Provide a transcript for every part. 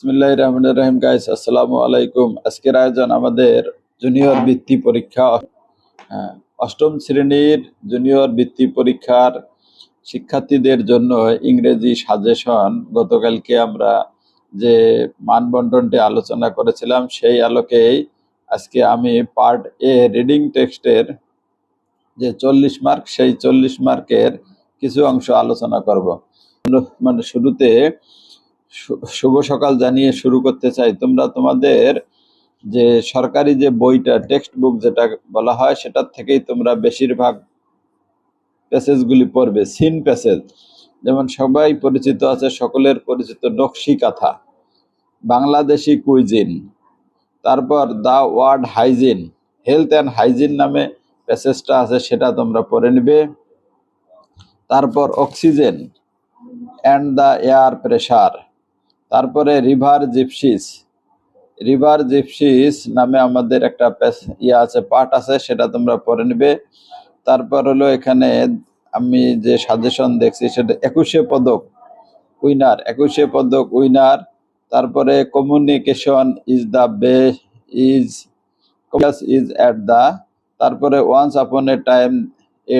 বিসমিল্লাহির রহমানির রহিম। গাইস, আসসালামু আলাইকুম। আজকের আয়োজন আমাদের জুনিয়র বৃত্তি পরীক্ষা। অষ্টম শ্রেণীর জুনিয়র বৃত্তি পরীক্ষার শিক্ষার্থীদের জন্য ইংরেজি সাজেশন। গতকালকে আমরা যে মানবন্টনটি আলোচনা করেছিলাম সেই আলোকেই আজকে আমি পার্ট এ রিডিং টেক্সটের যে 40 মার্ক, সেই 40 মার্কের কিছু অংশ আলোচনা করব। শুরুতে শুভ সকাল জানিয়ে শুরু করতে চাই। তোমরা তোমাদের যে সরকারি যে বইটা, টেক্সট বুক যেটা বলা হয়, সেটার থেকেই তোমরা বেশিরভাগ প্যাসেজগুলি পড়বে। সিন প্যাসেজ, যেমন সবাই পরিচিত আছে, সকলের পরিচিত নকশি কাঁথা, বাংলাদেশি কুইজিন, তারপর the word hygiene, health and hygiene নামে প্যাসেজটা আছে, সেটা তোমরা পড়ে নিবে। তারপর oxygen and the air pressure, তারপরে রিভার জিপসিস নামে আমাদের একটা পার্ট আছে, সেটা তোমরা পড়ে নিবে। তারপর হলো এখানে আমি যে সাজেশন দেখছি সেটা 21 পদক উইনার। তারপরে communication is the best is at the, তারপরে ওয়ান্স আপন এ টাইম এ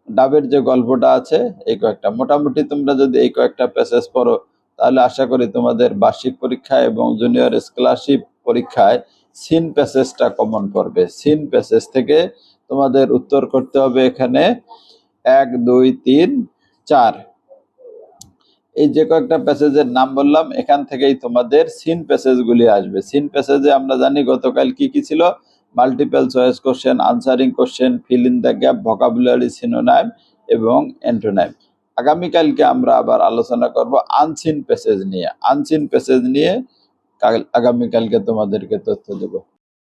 ডাবের যে গল্পটা আছে, এই কয়েকটা মোটামুটি তোমরা যদি এই কয়েকটা প্যাসেজ পড়ো, তাহলে আশা করি তোমাদের বার্ষিক পরীক্ষা এবং জুনিয়র স্কলারশিপ পরীক্ষায় সিন প্যাসেজটা কমন পড়বে। সিন প্যাসেজ থেকে তোমাদের উত্তর করতে হবে এখানে 1, 2, 3, 4। এই যে কয়েকটা প্যাসেজের নাম বললাম, এখান থেকেই তোমাদের সিন প্যাসেজগুলি আসবে। সিন প্যাসেজে আমরা জানি গতকাল কি কি ছিল: multiple choice question, answering question, fill in the gap, vocabulary, সিনোনাইম এবং অ্যান্টোনাইম। আগামীকালকে আমরা আবার আলোচনা করব আনসিন প্যাসেজ নিয়ে। আগামীকালকে তোমাদেরকে তথ্য দেব।